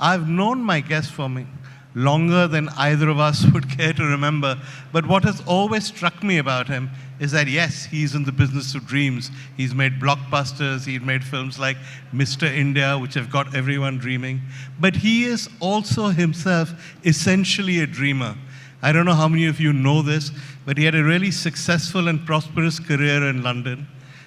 I've known my guest for me longer than either of us would care to remember. But what has always struck me about him is that, yes, he's in the business of dreams. He's made blockbusters. He's made films like Mr. India, which have got everyone dreaming. But he is also himself essentially a dreamer. I don't know how many of you know this, but he had a really successful and prosperous career in London.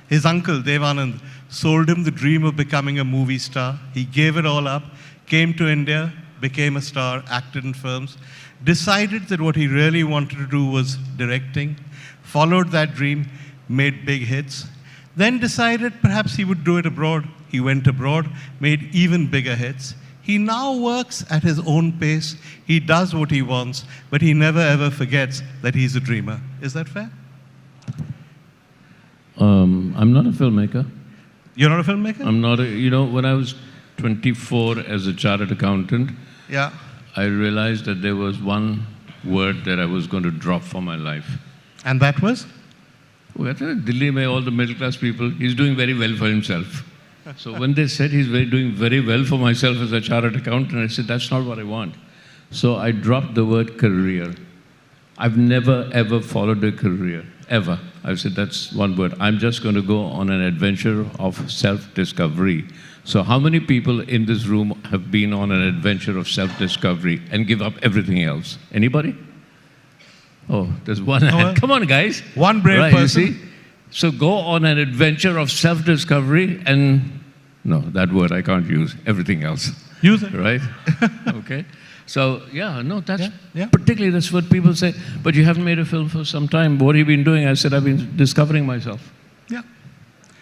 His uncle, Dev Anand, sold him the dream of becoming a movie star. He gave it all up, came to India, became a star, acted in films, decided that what he really wanted to do was directing, followed that dream, made big hits, then decided perhaps he would do it abroad. He went abroad, made even bigger hits. He now works at his own pace. He does what he wants, but he never ever forgets that he's a dreamer. Is that fair? I'm not a filmmaker. You're not a filmmaker? I'm not when I was 24 as a chartered accountant, yeah, I realized that there was one word that I was going to drop for my life. And that was? Delhi mein all the middle class people, he's doing very well for himself. So when they said he's doing very well for myself as a chartered accountant, I said, that's not what I want. So I dropped the word career. I've never ever followed a career, ever. I've said that's one word. I'm just going to go on an adventure of self-discovery. So how many people in this room have been on an adventure of self-discovery and give up everything else? Anybody? Oh, there's one hand. Come on, guys. One brave person. You see? So go on an adventure of self-discovery and, no, that word I can't use, everything else. Use it. Right? Okay. So, particularly that's what people say, but you haven't made a film for some time. What have you been doing? I said, I've been discovering myself. Yeah.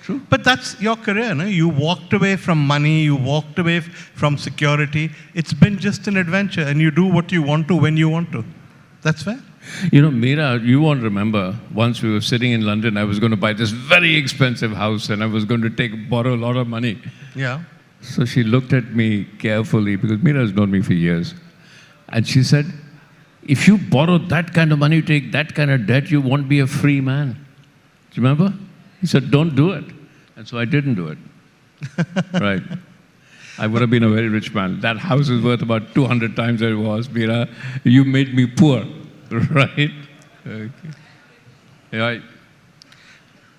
True. But that's your career, no? You walked away from money, you walked away from security. It's been just an adventure, and you do what you want to when you want to. That's fair. Meera, you won't remember, once we were sitting in London, I was going to buy this very expensive house and I was going to borrow a lot of money. Yeah. So she looked at me carefully, because Meera has known me for years. And she said, if you borrow that kind of money, you take that kind of debt, you won't be a free man. Do you remember? He said, don't do it. And so I didn't do it. Right. I would have been a very rich man. That house is worth about 200 times what it was, Meera. You made me poor. Right? Okay. Yeah.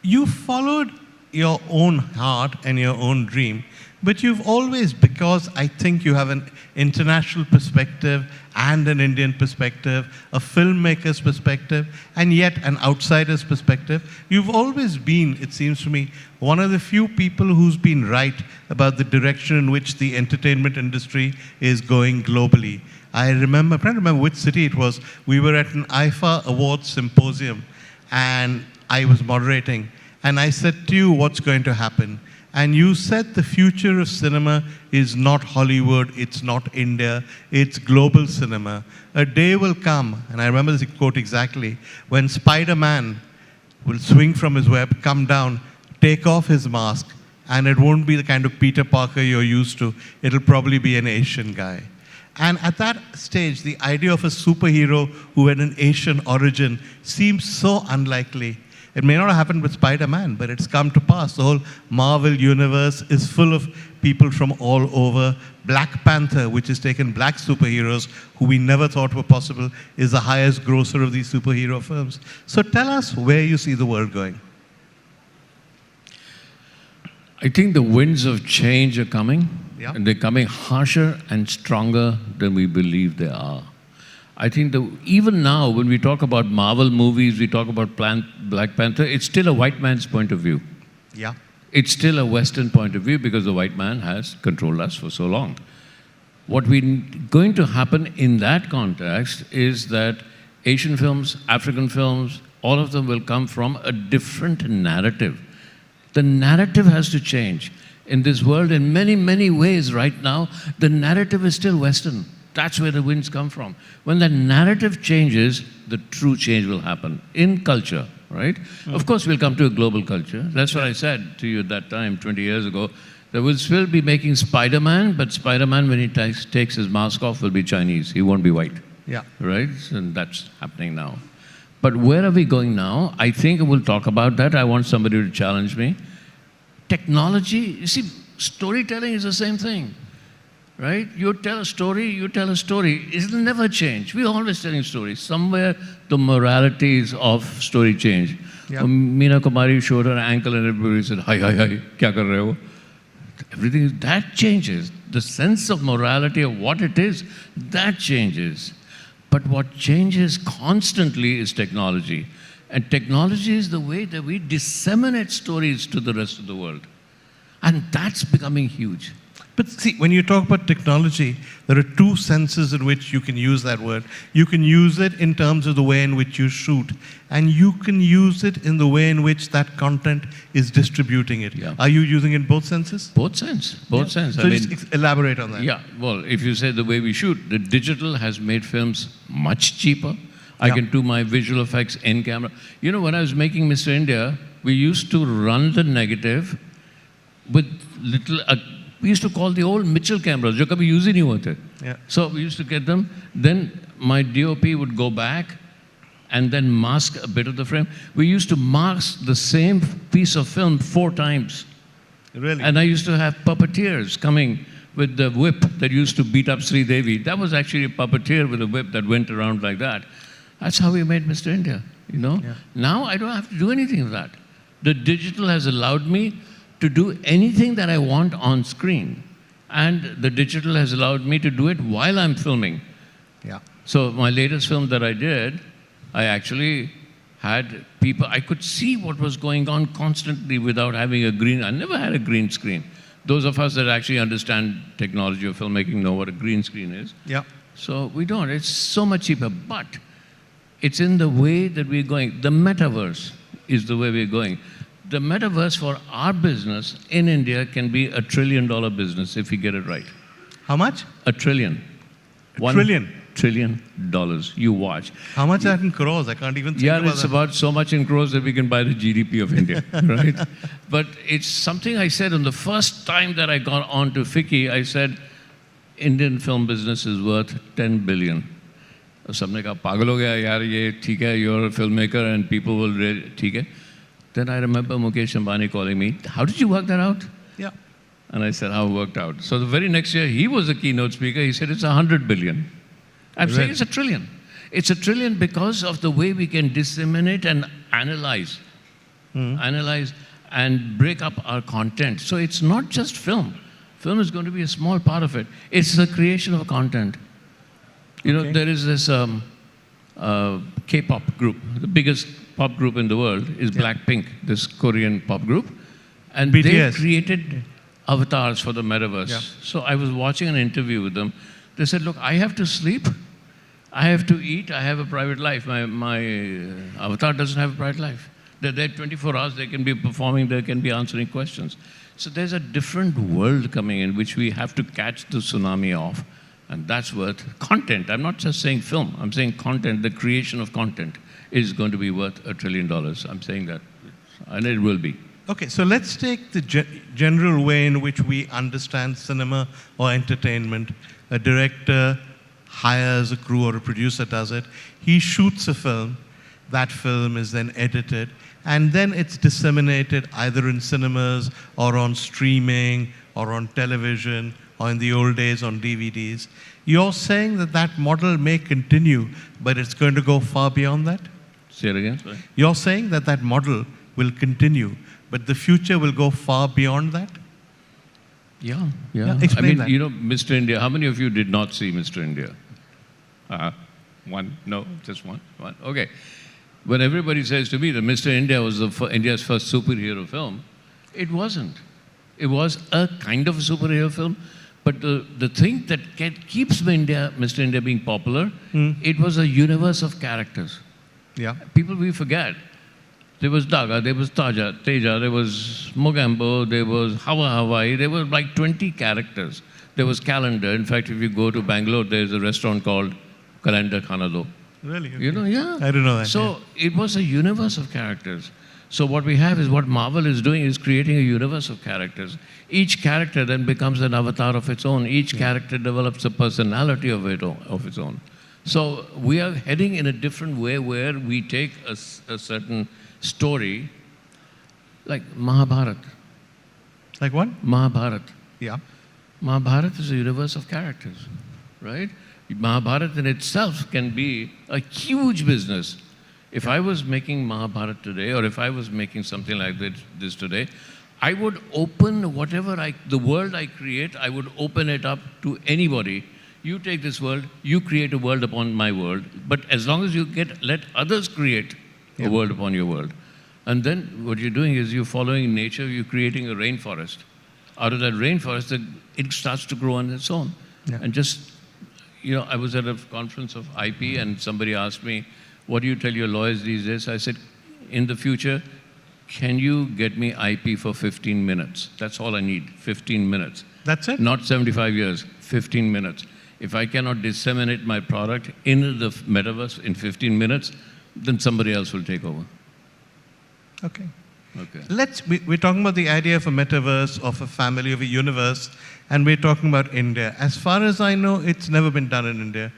You followed your own heart and your own dream, but you've always, because I think you have an international perspective and an Indian perspective, a filmmaker's perspective, and yet an outsider's perspective, you've always been, it seems to me, one of the few people who's been right about the direction in which the entertainment industry is going globally. I'm trying to remember which city it was. We were at an IFA Awards symposium, and I was moderating. And I said to you, what's going to happen? And you said the future of cinema is not Hollywood, it's not India, it's global cinema. A day will come, and I remember this quote exactly, when Spider-Man will swing from his web, come down, take off his mask, and it won't be the kind of Peter Parker you're used to. It'll probably be an Asian guy. And at that stage, the idea of a superhero who had an Asian origin seems so unlikely. It may not have happened with Spider-Man, but it's come to pass. The whole Marvel universe is full of people from all over. Black Panther, which has taken black superheroes who we never thought were possible, is the highest grosser of these superhero films. So tell us where you see the world going. I think the winds of change are coming, and they're coming harsher and stronger than we believe they are. I think even now, when we talk about Marvel movies, we talk about Black Panther, it's still a white man's point of view. Yeah. It's still a Western point of view because the white man has controlled us for so long. What we're going to happen in that context is that Asian films, African films, all of them will come from a different narrative. The narrative has to change. In this world, in many, many ways right now, the narrative is still Western. That's where the winds come from. When the narrative changes, the true change will happen in culture, right? Of course, we'll come to a global culture. That's what I said to you at that time, 20 years ago. They will still be making Spider-Man, but Spider-Man, when he takes his mask off, will be Chinese. He won't be white. Yeah. Right? And that's happening now. But where are we going now? I think we'll talk about that. I want somebody to challenge me. Technology, you see, storytelling is the same thing. right? You tell a story, it'll never change. We're always telling stories. Somewhere the moralities of story change. Yeah. Meena Kumari showed her ankle and everybody said, hi, kya kar rahe ho? Everything, that changes. The sense of morality of what it is, that changes. But what changes constantly is technology. And technology is the way that we disseminate stories to the rest of the world. And that's becoming huge. But see, when you talk about technology, there are two senses in which you can use that word. You can use it in terms of the way in which you shoot, and you can use it in the way in which that content is distributing it. Yeah. Are you using it in both senses? Both sense. So just elaborate on that. Yeah, well, if you say the way we shoot, the digital has made films much cheaper. I can do my visual effects in camera. You know, when I was making Mr. India, we used to run the negative with little... we used to call the old Mitchell cameras, जो कभी use ही नहीं होते. Yeah. So we used to get them. Then my DOP would go back and then mask a bit of the frame. We used to mask the same piece of film 4 times. Really? And I used to have puppeteers coming with the whip that used to beat up Sri Devi. That was actually a puppeteer with a whip that went around like that. That's how we made Mr. India, you know? Yeah. Now I don't have to do anything of that. The digital has allowed me to do anything that I want on screen. And the digital has allowed me to do it while I'm filming. Yeah. So my latest film that I did, I actually had people, I could see what was going on constantly without having a green, I never had a green screen. Those of us that actually understand technology of filmmaking know what a green screen is. Yeah. So we don't, it's so much cheaper, but it's in the way that we're going. The metaverse is the way we're going. The metaverse for our business in India can be $1 trillion business if we get it right. How much? $1 trillion. $1 trillion? $1 trillion. You watch. How much is that in crores? I can't even think about it's that. about so much in crores that we can buy the GDP of India, right? But it's something I said on the first time that I got on to FICCI, I said, Indian film business is worth 10 billion. सबने कहा पागल हो गया यार ये ठीक है, you're a filmmaker and people will really, ठीक है. Then I remember Mukesh Ambani calling me, how did you work that out? Yeah. And I said, how it worked out. So the very next year, he was a keynote speaker. He said, it's 100 billion. I'm saying it's $1 trillion. It's $1 trillion because of the way we can disseminate and analyze. Analyze and break up our content. So it's not just film. Film is going to be a small part of it. It's the creation of content. You know, there is this K-pop group. The biggest pop group in the world is Blackpink, this Korean pop group. And BTS. they created avatars for the metaverse. Yeah. So I was watching an interview with them. They said, look, I have to sleep, I have to eat, I have a private life. My avatar doesn't have a private life. They're there 24 hours, they can be performing, they can be answering questions. So there's a different world coming in which we have to catch the tsunami of. And that's worth content. I'm not just saying film, I'm saying content, the creation of content is going to be worth $1 trillion. I'm saying that, and it will be. Okay, so let's take the general way in which we understand cinema or entertainment. A director hires a crew or a producer does it. He shoots a film. That film is then edited. And then it's disseminated either in cinemas or on streaming or on television or in the old days on DVDs. You're saying that that model may continue, but it's going to go far beyond that? Say it again, sorry. You're saying that that model will continue, but the future will go far beyond that? Yeah. Explain that. You know, Mr. India, how many of you did not see Mr. India? One? No, just one? One. Okay. When everybody says to me that Mr. India was India's first superhero film, it wasn't. It was a kind of a superhero film, but the thing that keeps Mr. India being popular, it was a universe of characters. Yeah. People we forget. There was Daga, there was Teja, there was Mogambo, there was Hawaii, there were like 20 characters. There was Calendar. In fact, if you go to Bangalore, there's a restaurant called Calendar Khanado. Really? Okay. You know, yeah. I don't know that. So it was a universe of characters. So what we have is what Marvel is doing is creating a universe of characters. Each character then becomes an avatar of its own. Each character develops a personality of its own. So we are heading in a different way where we take a certain story, like Mahabharata. Like what? Mahabharata. Yeah. Mahabharata is a universe of characters, right? Mahabharata in itself can be a huge business. If I was making Mahabharata today, or if I was making something like this today, I would open the world I create, I would open it up to anybody. You take this world, you create a world upon my world, but as long as you let others create a world upon your world. And then what you're doing is you're following nature, you're creating a rainforest. Out of that rainforest, it starts to grow on its own. Yeah. And just, I was at a conference of IP and somebody asked me, what do you tell your lawyers these days? I said, in the future, can you get me IP for 15 minutes? That's all I need, 15 minutes. That's it? Not 75 years, 15 minutes. If I cannot disseminate my product in the metaverse in 15 minutes, then somebody else will take over. Okay. Okay. We're talking about the idea of a metaverse, of a family, of a universe, and we're talking about India. As far as I know, it's never been done in India.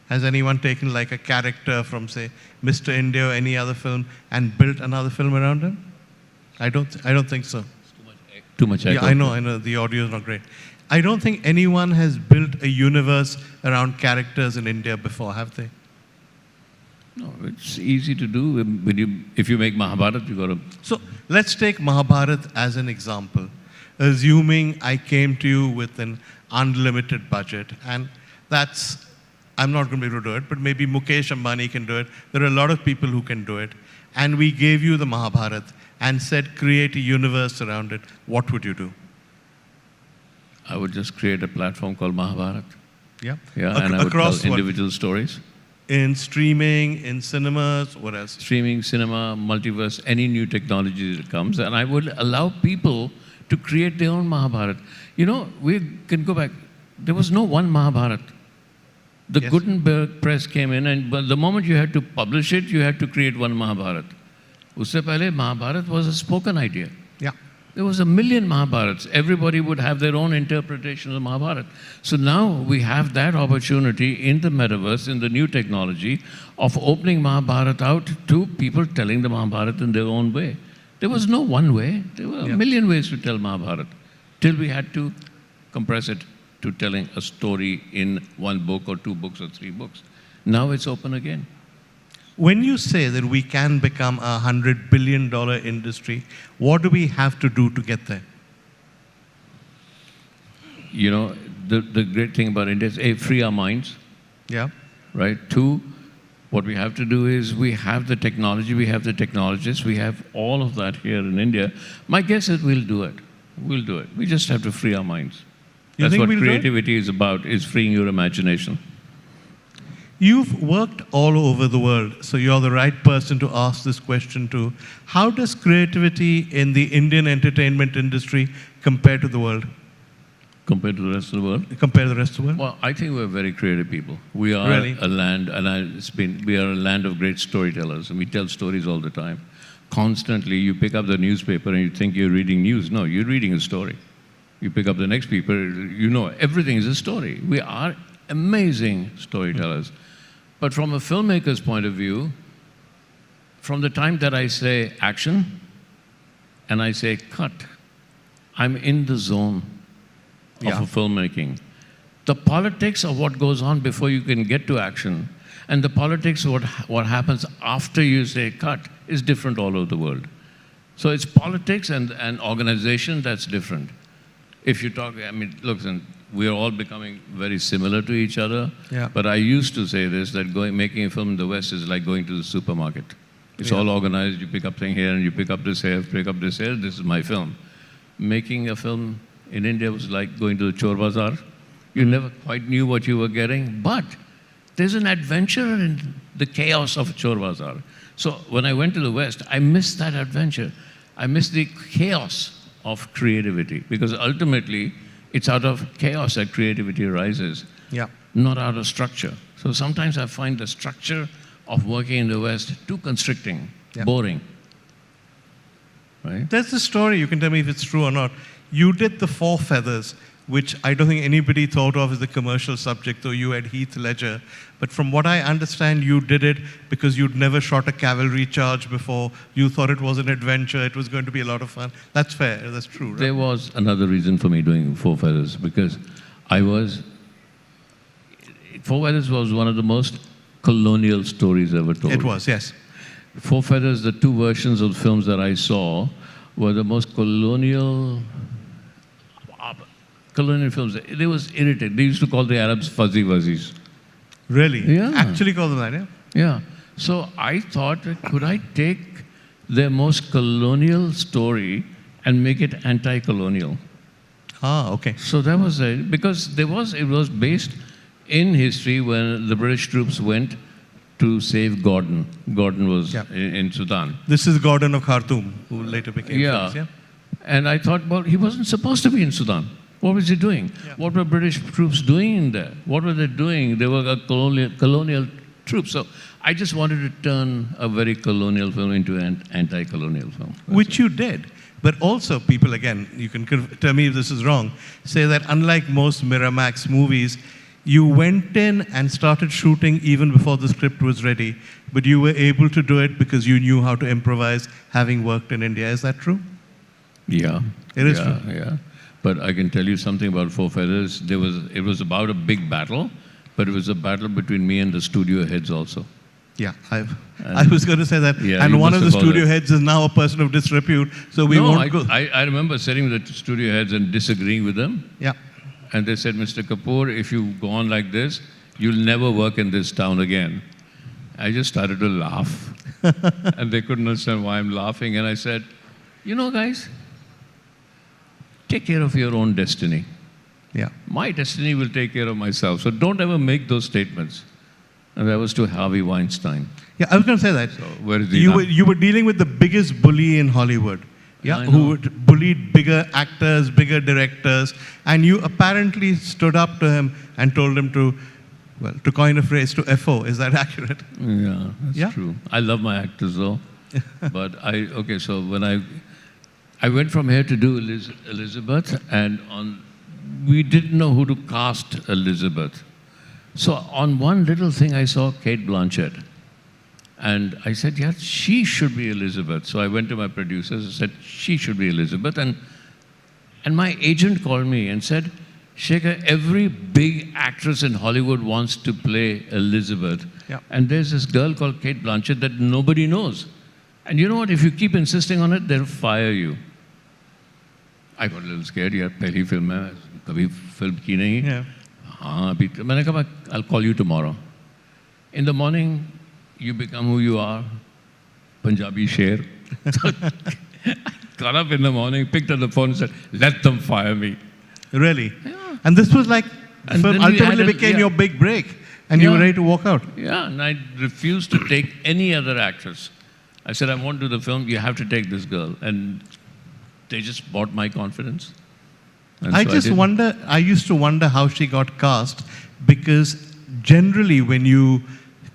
Has anyone taken like a character from, say, Mr. India or any other film and built another film around him? I don't think so. Too much echo. Yeah, I know, the audio is not great. I don't think anyone has built a universe around characters in India before, have they? No, it's easy to do. If you make Mahabharata, you got to... So let's take Mahabharata as an example. Assuming I came to you with an unlimited budget, and I'm not going to be able to do it, but maybe Mukesh Ambani can do it. There are a lot of people who can do it. And we gave you the Mahabharata and said, create a universe around it. What would you do? I would just create a platform called Mahabharata. Yeah. Yeah, and I would tell individual stories. In streaming, in cinemas, what else? Streaming, cinema, multiverse, any new technology that comes. And I would allow people to create their own Mahabharata. We can go back. There was no one Mahabharata. The Gutenberg press came in, and the moment you had to publish it, you had to create one Mahabharata. Usse pehle, Mahabharata was a spoken idea. Yeah. There was a million Mahabharats. Everybody would have their own interpretation of Mahabharata. So now we have that opportunity in the metaverse, in the new technology, of opening Mahabharata out to people telling the Mahabharata in their own way. There was no one way. There were a million ways to tell Mahabharata, till we had to compress it to telling a story in one book or two books or three books. Now it's open again. When you say that we can become a $100 billion industry, what do we have to do to get there? The great thing about India is, A, free our minds. Yeah. Right? 2, what we have to do is we have the technology, we have the technologists, we have all of that here in India. My guess is we'll do it. We'll do it. We just have to free our minds. That's what creativity is about, is freeing your imagination. You've worked all over the world, so you're the right person to ask this question to. How does creativity in the Indian entertainment industry compare to the world? Compared to the rest of the world? Compare to the rest of the world? Well, I think we're very creative people. We are a land, we are a land of great storytellers, and we tell stories all the time. Constantly, you pick up the newspaper and you think you're reading news. No, you're reading a story. You pick up the next paper, everything is a story. We are amazing storytellers. But from a filmmaker's point of view, from the time that I say action and I say cut, I'm in the zone of a filmmaking. The politics of what goes on before you can get to action and the politics of what happens after you say cut is different all over the world. So it's politics and organization that's different. If you talk, look, we are all becoming very similar to each other. Yeah. But I used to say this, that making a film in the West is like going to the supermarket. It's all organized. You pick up thing here, and you pick up this here, pick up this here. This is my film. Making a film in India was like going to the Chor Bazaar. You never quite knew what you were getting, but there's an adventure in the chaos of Chor Bazaar. So when I went to the West, I missed that adventure. I missed the chaos of creativity, because ultimately it's out of chaos that creativity arises, not out of structure. So sometimes I find the structure of working in the West too constricting, boring. Right? There's a story, you can tell me if it's true or not. You did the 4 Feathers, which I don't think anybody thought of as a commercial subject, though you had Heath Ledger. But from what I understand, you did it because you'd never shot a cavalry charge before. You thought it was an adventure. It was going to be a lot of fun. That's fair. That's true, right? There was another reason for me doing Four Feathers, because Four Feathers was one of the most colonial stories ever told. It was, yes. Four Feathers, the two versions of films that I saw, were the most colonial films. They was irritated. They used to call the Arabs fuzzy wuzzies. Really? Yeah. Actually call them that, yeah? Yeah. So I thought, could I take their most colonial story and make it anti-colonial? Ah, okay. So that was it. Because it was based in history when the British troops went to save Gordon. Gordon was in Sudan. This is Gordon of Khartoum, who later became famous, yeah? And I thought, well, he wasn't supposed to be in Sudan. What was he doing? Yeah. What were British troops doing in there? What were they doing? They were a colonial troops. So I just wanted to turn a very colonial film into an anti-colonial film. Which you did. But also, people, again, you can tell me if this is wrong, say that unlike most Miramax movies, you went in and started shooting even before the script was ready, but you were able to do it because you knew how to improvise, having worked in India. Is that true? Yeah. It is true. Yeah. But I can tell you something about Four Feathers. It was about a big battle, but it was a battle between me and the studio heads also. Yeah, I was going to say that. Yeah, and one of the studio heads is now a person of disrepute, so we won't go. I remember sitting with the studio heads and disagreeing with them. Yeah. And they said, Mr. Kapoor, if you go on like this, you'll never work in this town again. I just started to laugh. And they couldn't understand why I'm laughing. And I said, you know, guys, take care of your own destiny. Yeah. My destiny will take care of myself. So don't ever make those statements. And that was to Harvey Weinstein. Yeah, I was going to say that. So where is he you were dealing with the biggest bully in Hollywood. Yeah, who bullied bigger actors, bigger directors, and you apparently stood up to him and told him to coin a phrase, to FO. Is that accurate? Yeah, that's true. I love my actors though. But so when I went from here to do Elizabeth, and we didn't know who to cast Elizabeth. So on one little thing I saw Kate Blanchett. And I said, yeah, she should be Elizabeth. So I went to my producers and said, she should be Elizabeth. And my agent called me and said, Shekhar, every big actress in Hollywood wants to play Elizabeth. Yeah. And there's this girl called Kate Blanchett that nobody knows. And you know what? If you keep insisting on it, they'll fire you. I got a little scared. Yeah, pehli film hai, kabhi film ki nahi. Yeah. Maine kaha, I'll call you tomorrow. In the morning, you become who you are, Punjabi sher. Got up in the morning, picked up the phone and said, let them fire me. Really? Yeah. And this was like, and film ultimately became your big break, and you were ready to walk out. Yeah, and I refused to take any other actress. I said, I won't do the film, you have to take this girl. And they just bought my confidence. And I used to wonder how she got cast, because generally when you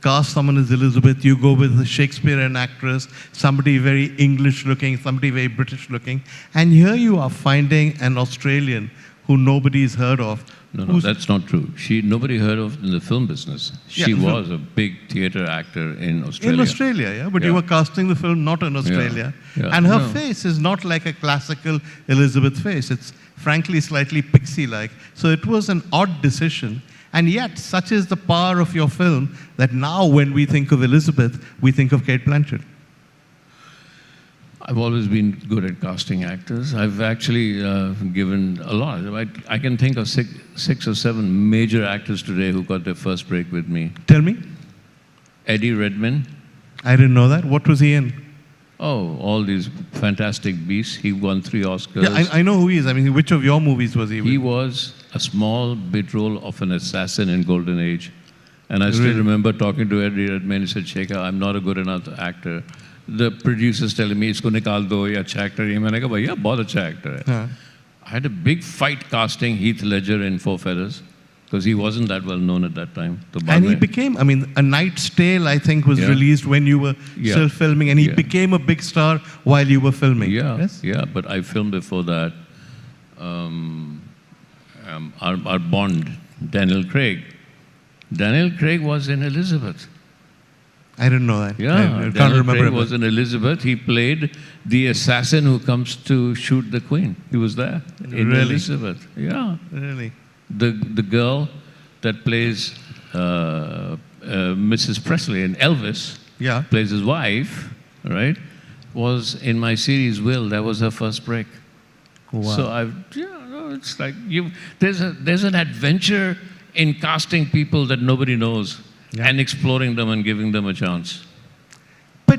cast someone as Elizabeth, you go with a Shakespearean actress, somebody very English looking, somebody very British looking. And here you are finding an Australian who nobody's heard of. No, that's not true. Nobody heard of in the film business. She was a big theatre actor in Australia. In Australia, yeah. But you were casting the film not in Australia. Yeah. And her face is not like a classical Elizabeth face. It's frankly slightly pixie-like. So it was an odd decision. And yet, such is the power of your film that now when we think of Elizabeth, we think of Kate Blanchett. I've always been good at casting actors. I've actually given a lot. I can think of six or seven major actors today who got their first break with me. Tell me. Eddie Redmayne. I didn't know that. What was he in? Oh, all these fantastic beasts. He won 3 Oscars. Yeah, I know who he is. I mean, which of your movies was he with? He was a small bit role of an assassin in Golden Age. And I still remember talking to Eddie Redmayne. He said, Shekhar, I'm not a good enough actor. The producer's telling me, isko nikal do, ye acha actor hai. Maine kaha, bhaiya, bahut acha actor hai. I had a big fight casting Heath Ledger in Four Feathers, because he wasn't that well known at that time. And he became, A Knight's Tale, I think, was released when you were still filming, and he became a big star while you were filming. Yeah, but I filmed before that. our Bond, Daniel Craig. Daniel Craig was in Elizabeth. I didn't know that. Yeah, I can't Daniel remember. Craig was in Elizabeth. He played the assassin who comes to shoot the Queen. He was there in Really? Elizabeth. Yeah. Really? The girl that plays Mrs. Presley in Elvis, Yeah. plays his wife, right, was in my series Will. That was her first break. Wow. So it's like there's an adventure in casting people that nobody knows, Yeah. and exploring them and giving them a chance. But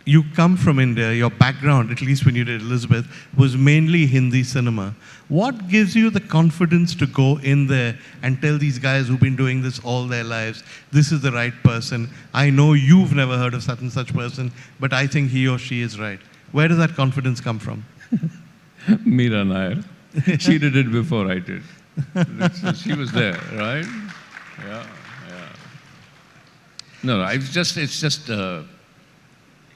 you come from India, your background, at least when you did Elizabeth, was mainly Hindi cinema. What gives you the confidence to go in there and tell these guys who've been doing this all their lives, this is the right person? I know you've never heard of such and such person, but I think he or she is right. Where does that confidence come from? Meera Nair. She did it before I did. So she was there, right? Yeah. No, it's just,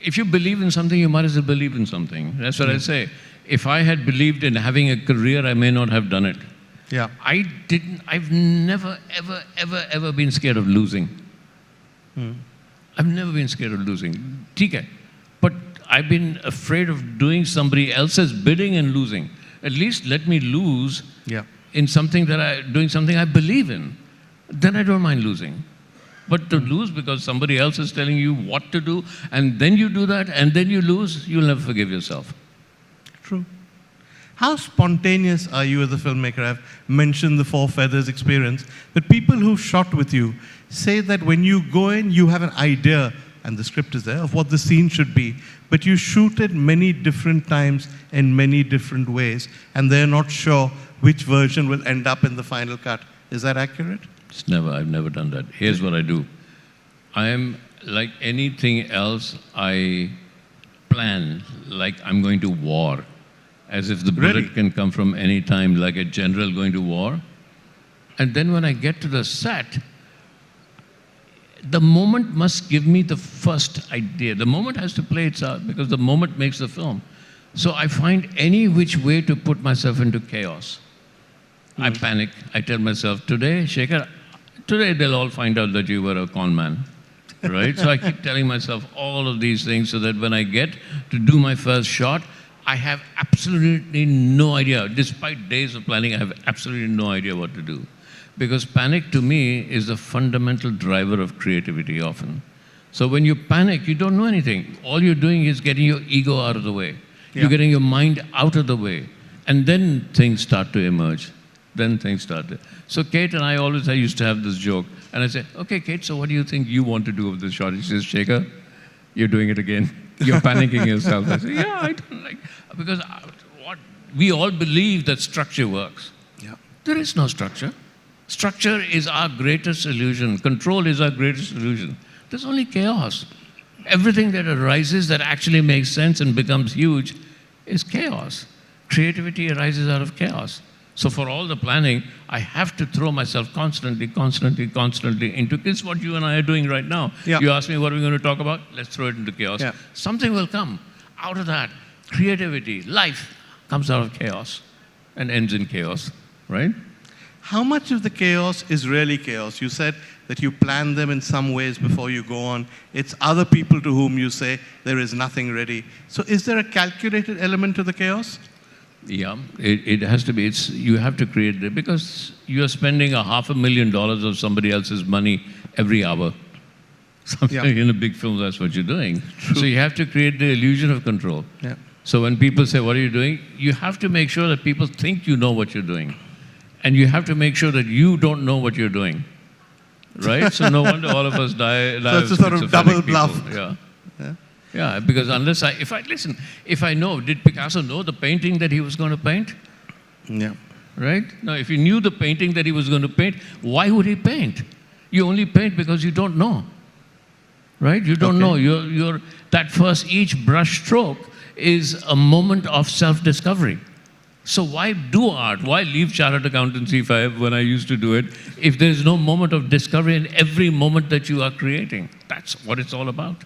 if you believe in something, you might as well believe in something. That's what I say. If I had believed in having a career, I may not have done it. Yeah. I've never, ever been scared of losing. I've never been scared of losing. ठीक है. But I've been afraid of doing somebody else's bidding and losing. At least let me lose in something doing something I believe in. Then I don't mind losing. But to lose because somebody else is telling you what to do, and then you do that, and then you lose, you'll never forgive yourself. True. How spontaneous are you as a filmmaker? I've mentioned the Four Feathers experience, but people who shot with you say that when you go in, you have an idea, and the script is there, of what the scene should be, but you shoot it many different times in many different ways, and they're not sure which version will end up in the final cut. Is that accurate? I've never done that. Here's what I do. I am like anything else, I plan like I'm going to war, as if the bullet can come from any time, like a general going to war. And then when I get to the set, the moment must give me the first idea. The moment has to play itself because the moment makes the film. So I find any which way to put myself into chaos. I panic. I tell myself, today, Shekhar, today they'll all find out that you were a con man, right? So I keep telling myself all of these things so that when I get to do my first shot, I have absolutely no idea. Despite days of planning, I have absolutely no idea what to do. Because panic to me is the fundamental driver of creativity often. So when you panic, you don't know anything. All you're doing is getting your ego out of the way. Yeah. You're getting your mind out of the way. And then things start to emerge. So Kate and I used to have this joke. And I said, okay, Kate, so what do you think you want to do with this shot? She says, Shekhar, you're doing it again. You're panicking yourself. I said, yeah, I don't like, because we all believe that structure works. Yeah. There is no structure. Structure is our greatest illusion. Control is our greatest illusion. There's only chaos. Everything that arises that actually makes sense and becomes huge is chaos. Creativity arises out of chaos. So for all the planning, I have to throw myself constantly into this. What you and I are doing right now. Yeah. You ask me what are we going to talk about? Let's throw it into chaos. Yeah. Something will come out of that. Creativity, life comes out of chaos and ends in chaos, right? How much of the chaos is really chaos? You said that you plan them in some ways before you go on. It's other people to whom you say there is nothing ready. So is there a calculated element to the chaos? Yeah, it has to be. You have to create it because you are spending $500,000 of somebody else's money every hour. In a big film, that's what you're doing. True. So you have to create the illusion of control. Yeah. So when people say, what are you doing? You have to make sure that people think you know what you're doing. And you have to make sure that you don't know what you're doing. Right? So no wonder all of us die so it's a sort of double bluff. Yeah. Yeah, because if I know, did Picasso know the painting that he was going to paint? Yeah. Right? Now, if he knew the painting that he was going to paint, why would he paint? You only paint because you don't know. Right? You don't know. That first, each brush stroke is a moment of self-discovery. So why do art? Why leave chartered accountancy when I used to do it if there's no moment of discovery in every moment that you are creating? That's what it's all about.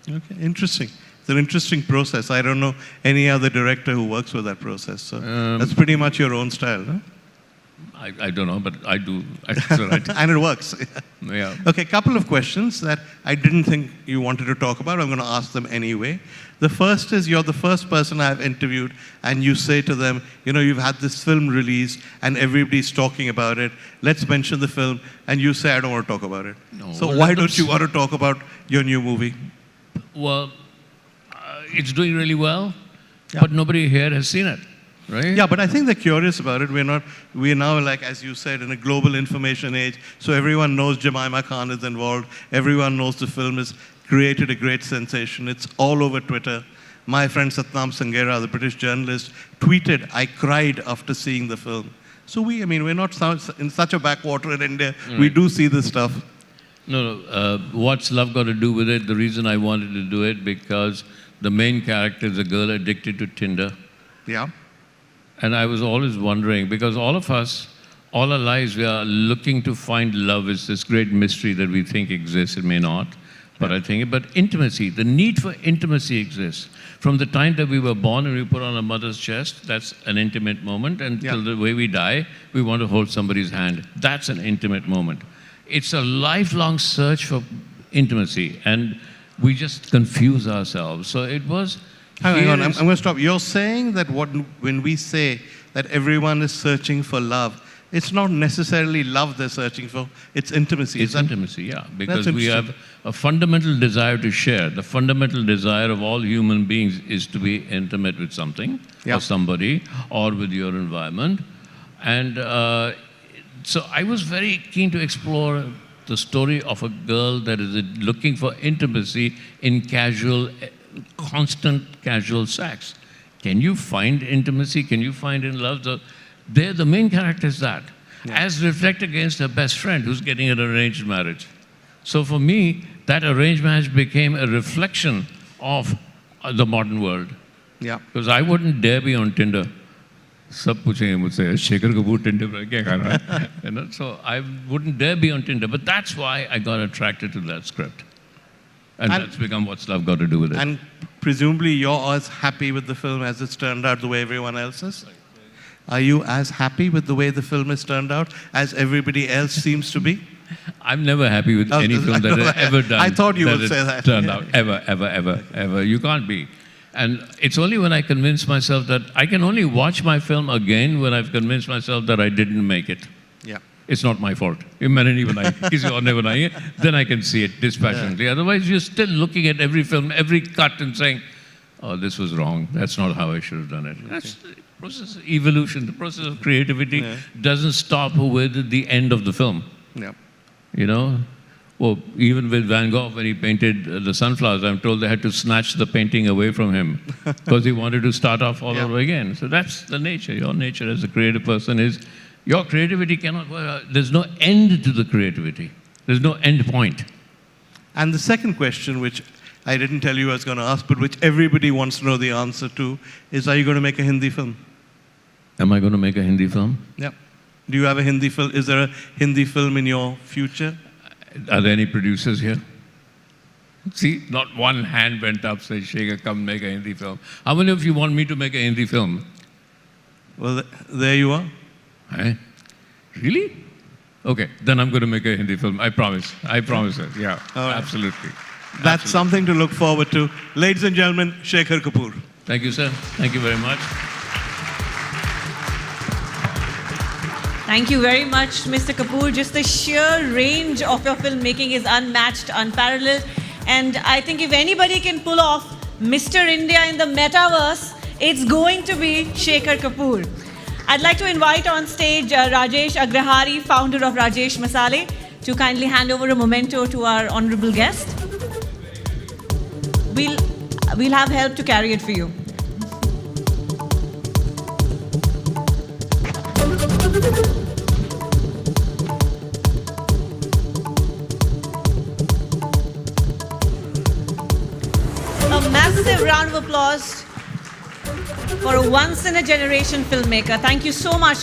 Okay, interesting. It's an interesting process. I don't know any other director who works with that process. So that's pretty much your own style, huh? I don't know, but I do. That's all right. And it works. Yeah. Okay, couple of questions that I didn't think you wanted to talk about. I'm going to ask them anyway. The first is, you're the first person I've interviewed, and you say to them, you know, you've had this film released, and everybody's talking about it. Let's mention the film. And you say, I don't want to talk about it. No, So well, why don't you want to talk about your new movie? Well, it's doing really well, Yeah. but nobody here has seen it, right? Yeah, but I think they're curious about it. We're now, like, as you said, in a global information age, so everyone knows Jemima Khan is involved. Everyone knows the film has created a great sensation. It's all over Twitter. My friend Satnam Sanghera, the British journalist, tweeted, I cried after seeing the film. So we're not in such a backwater in India. Right. We do see this stuff. No, what's love got to do with it? The reason I wanted to do it, because the main character is a girl addicted to Tinder. Yeah. And I was always wondering, because all of us, all our lives, we are looking to find love. It's this great mystery that we think exists. It may not, but I think, but intimacy, the need for intimacy exists. From the time that we were born and we put on a mother's chest, that's an intimate moment. And till the way we die, we want to hold somebody's hand. That's an intimate moment. It's a lifelong search for intimacy, and we just confuse ourselves. So it was... Hang on, I'm going to stop. You're saying that when we say that everyone is searching for love, it's not necessarily love they're searching for, it's intimacy. It's intimacy, yeah. Because That's we have a fundamental desire to share. The fundamental desire of all human beings is to be intimate with something, or somebody, or with your environment. And so I was very keen to explore the story of a girl that is looking for intimacy in constant casual sex. Can you find intimacy? Can you find in love? The main character is that, as reflected against her best friend who's getting an arranged marriage. So for me, that arranged marriage became a reflection of the modern world. Yeah. Because I wouldn't dare be on Tinder. सब पूछेंगे मुझसे Shekhar Kapoor Tinder पर क्या कर रहा है? You know, so I wouldn't dare be on Tinder. But that's why I got attracted to that script. And that's become What's Love Got to Do with it. And presumably you're as happy with the film as it's turned out the way everyone else is? Are you as happy with the way the film has turned out as everybody else seems to be? I'm never happy with any film that I've ever done. I thought you would say that. Turned out. Ever. You can't be. And it's only when I convince myself that I can only watch my film again when I've convinced myself that I didn't make it. Yeah. It's not my fault. Then I can see it dispassionately. Otherwise, you're still looking at every film, every cut, and saying, oh, this was wrong. That's not how I should have done it. That's the process of evolution. The process of creativity doesn't stop with the end of the film. Yeah. You know? Well, even with Van Gogh, when he painted the sunflowers, I'm told they had to snatch the painting away from him because he wanted to start off all over again. So that's the nature. Your nature as a creative person is, your creativity cannot, there's no end to the creativity. There's no end point. And the second question, which I didn't tell you I was going to ask, but which everybody wants to know the answer to, is, are you going to make a Hindi film? Am I going to make a Hindi film? Yeah. Do you have a Hindi film? Is there a Hindi film in your future? Are there any producers here? See, not one hand went up, said, Shekhar, come make a Hindi film. How many of you want me to make a Hindi film? Well, there you are. Eh? Really? Okay, then I'm going to make a Hindi film. I promise. I promise it. Yeah, absolutely. That's something to look forward to. Ladies and gentlemen, Shekhar Kapoor. Thank you, sir. Thank you very much. Thank you very much, Mr. Kapoor. Just the sheer range of your filmmaking is unmatched, unparalleled. And I think if anybody can pull off Mr. India in the metaverse, it's going to be Shekhar Kapoor. I'd like to invite on stage Rajesh Agrahari, founder of Rajesh Masale, to kindly hand over a memento to our honorable guest. We'll have help to carry it for you. A massive round of applause for a once-in-a-generation filmmaker. Thank you so much.